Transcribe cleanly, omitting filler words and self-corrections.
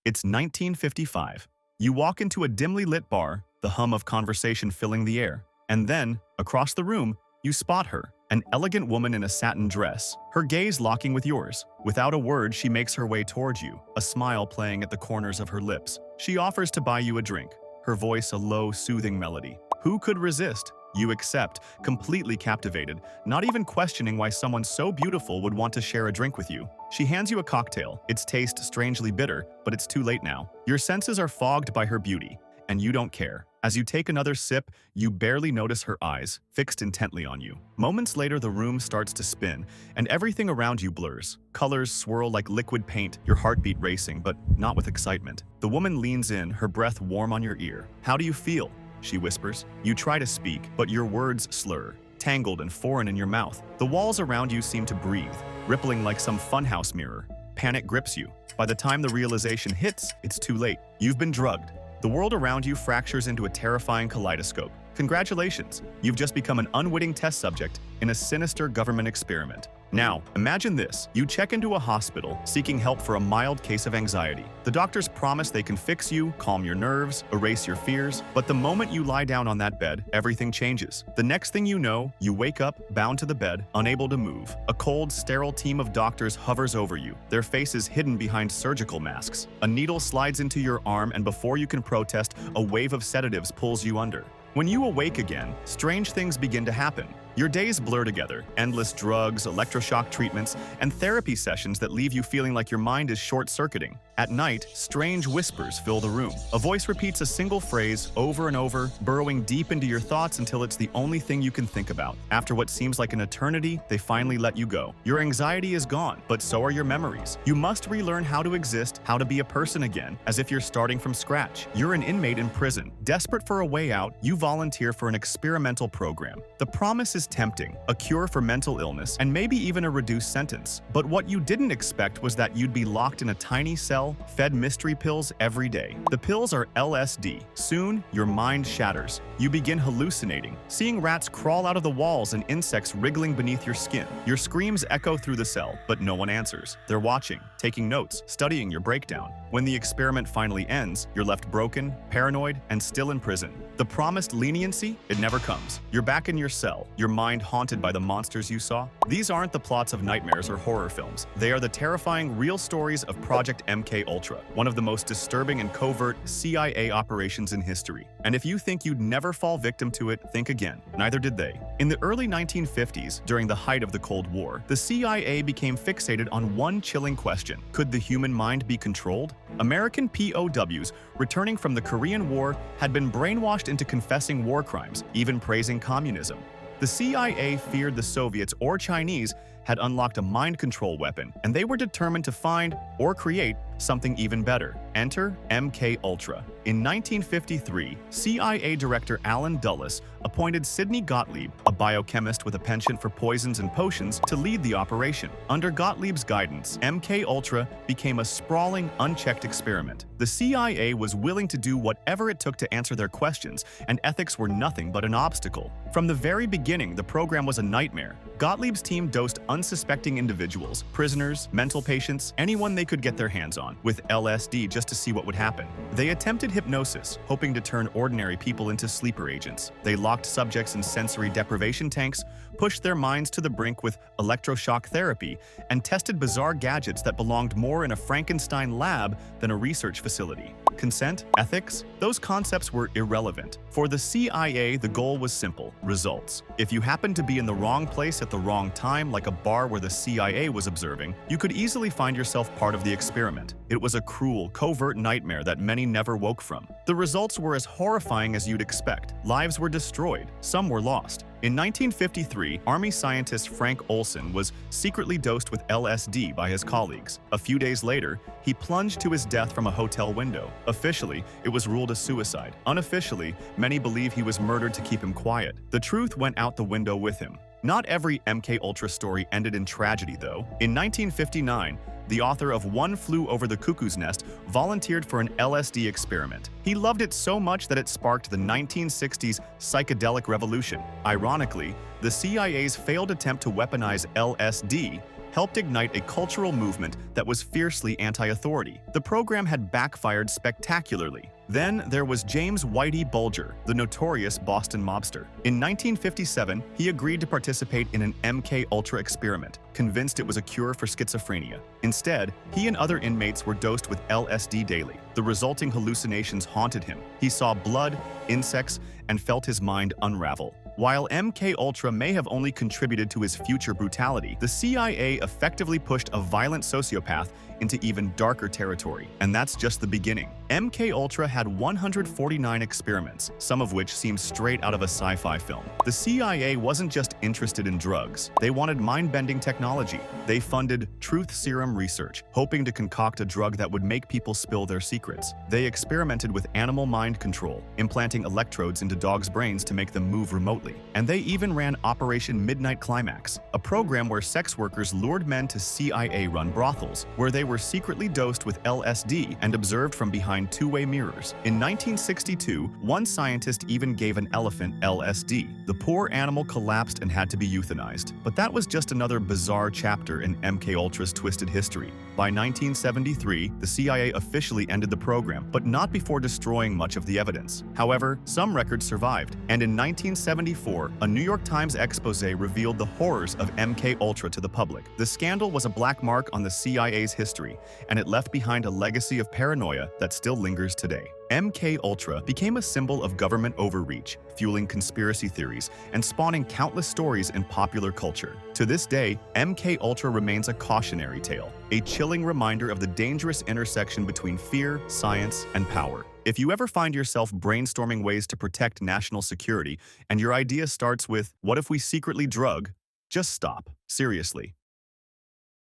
It's 1955. You walk into a dimly lit bar, the hum of conversation filling the air. And then, across the room, you spot her, an elegant woman in a satin dress, her gaze locking with yours. Without a word, she makes her way towards you, a smile playing at the corners of her lips. She offers to buy you a drink, her voice a low, soothing melody. Who could resist? You accept, completely captivated, not even questioning why someone so beautiful would want to share a drink with you. She hands you a cocktail, its taste strangely bitter, but it's too late now. Your senses are fogged by her beauty, and you don't care. As you take another sip, you barely notice her eyes, fixed intently on you. Moments later, the room starts to spin, and everything around you blurs. Colors swirl like liquid paint, your heartbeat racing, but not with excitement. The woman leans in, her breath warm on your ear. "How do you feel?" she whispers. You try to speak, but your words slur, tangled and foreign in your mouth. The walls around you seem to breathe, rippling like some funhouse mirror. Panic grips you. By the time the realization hits, it's too late. You've been drugged. The world around you fractures into a terrifying kaleidoscope. Congratulations, you've just become an unwitting test subject in a sinister government experiment. Now, imagine this. You check into a hospital, seeking help for a mild case of anxiety. The doctors promise they can fix you, calm your nerves, erase your fears, but the moment you lie down on that bed, everything changes. The next thing you know, you wake up, bound to the bed, unable to move. A cold, sterile team of doctors hovers over you, their faces hidden behind surgical masks. A needle slides into your arm, and before you can protest, a wave of sedatives pulls you under. When you awake again, strange things begin to happen. Your days blur together, endless drugs, electroshock treatments, and therapy sessions that leave you feeling like your mind is short-circuiting. At night, strange whispers fill the room. A voice repeats a single phrase over and over, burrowing deep into your thoughts until it's the only thing you can think about. After what seems like an eternity, they finally let you go. Your anxiety is gone, but so are your memories. You must relearn how to exist, how to be a person again, as if you're starting from scratch. You're an inmate in prison. Desperate for a way out, you volunteer for an experimental program. The promise is tempting, a cure for mental illness, and maybe even a reduced sentence. But what you didn't expect was that you'd be locked in a tiny cell, fed mystery pills every day. The pills are LSD. Soon, your mind shatters. You begin hallucinating, seeing rats crawl out of the walls and insects wriggling beneath your skin. Your screams echo through the cell, but no one answers. They're watching, taking notes, studying your breakdown. When the experiment finally ends, you're left broken, paranoid, and still in prison. The promised leniency, it never comes. You're back in your cell, your mind haunted by the monsters you saw. These aren't the plots of nightmares or horror films. They are the terrifying real stories of Project MK-Ultra, one of the most disturbing and covert CIA operations in history. And if you think you'd never fall victim to it, think again. Neither did they. In the early 1950s, during the height of the Cold War, the CIA became fixated on one chilling question. Could the human mind be controlled? American POWs returning from the Korean War had been brainwashed into confessing war crimes, even praising communism. The CIA feared the Soviets or Chinese had unlocked a mind control weapon, and they were determined to find or create something even better. Enter MK-Ultra. In 1953, CIA Director Allen Dulles appointed Sidney Gottlieb, a biochemist with a penchant for poisons and potions, to lead the operation. Under Gottlieb's guidance, MK-Ultra became a sprawling, unchecked experiment. The CIA was willing to do whatever it took to answer their questions, and ethics were nothing but an obstacle. From the very beginning, the program was a nightmare. Gottlieb's team dosed unsuspecting individuals, prisoners, mental patients, anyone they could get their hands on, with LSD just to see what would happen. They attempted hypnosis, hoping to turn ordinary people into sleeper agents. They locked subjects in sensory deprivation tanks, pushed their minds to the brink with electroshock therapy, and tested bizarre gadgets that belonged more in a Frankenstein lab than a research facility. Consent, ethics, those concepts were irrelevant. For the CIA, the goal was simple: results. If you happened to be in the wrong place at the wrong time, like a bar where the CIA was observing, you could easily find yourself part of the experiment. It was a cruel, covert nightmare that many never woke from. The results were as horrifying as you'd expect. Lives were destroyed, some were lost. In 1953, Army scientist Frank Olson was secretly dosed with LSD by his colleagues. A few days later, he plunged to his death from a hotel window. Officially, it was ruled a suicide. Unofficially, many believe he was murdered to keep him quiet. The truth went out the window with him. Not every MK-Ultra story ended in tragedy, though. In 1959, the author of One Flew Over the Cuckoo's Nest volunteered for an LSD experiment. He loved it so much that it sparked the 1960s psychedelic revolution. Ironically, the CIA's failed attempt to weaponize LSD helped ignite a cultural movement that was fiercely anti-authority. The program had backfired spectacularly. Then there was James Whitey Bulger, the notorious Boston mobster. In 1957, he agreed to participate in an MK-Ultra experiment, convinced it was a cure for schizophrenia. Instead, he and other inmates were dosed with LSD daily. The resulting hallucinations haunted him. He saw blood, insects, and felt his mind unravel. While MK-Ultra may have only contributed to his future brutality, the CIA effectively pushed a violent sociopath into even darker territory. And that's just the beginning. MK-Ultra had 149 experiments, some of which seem straight out of a sci-fi film. The CIA wasn't just interested in drugs. They wanted mind-bending technology. They funded truth serum research, hoping to concoct a drug that would make people spill their secrets. They experimented with animal mind control, implanting electrodes into dogs' brains to make them move remotely. And they even ran Operation Midnight Climax, a program where sex workers lured men to CIA-run brothels, where they were secretly dosed with LSD and observed from behind two-way mirrors. In 1962, one scientist even gave an elephant LSD. The poor animal collapsed and had to be euthanized. But that was just another bizarre chapter in MKUltra's twisted history. By 1973, the CIA officially ended the program, but not before destroying much of the evidence. However, some records survived, and in 1974, a New York Times expose revealed the horrors of MKUltra to the public. The scandal was a black mark on the CIA's history, and it left behind a legacy of paranoia that still lingers today. MKUltra became a symbol of government overreach, fueling conspiracy theories and spawning countless stories in popular culture. To this day, MKUltra remains a cautionary tale, a chilling reminder of the dangerous intersection between fear, science, and power. If you ever find yourself brainstorming ways to protect national security and your idea starts with, "What if we secretly drug?" just stop. Seriously.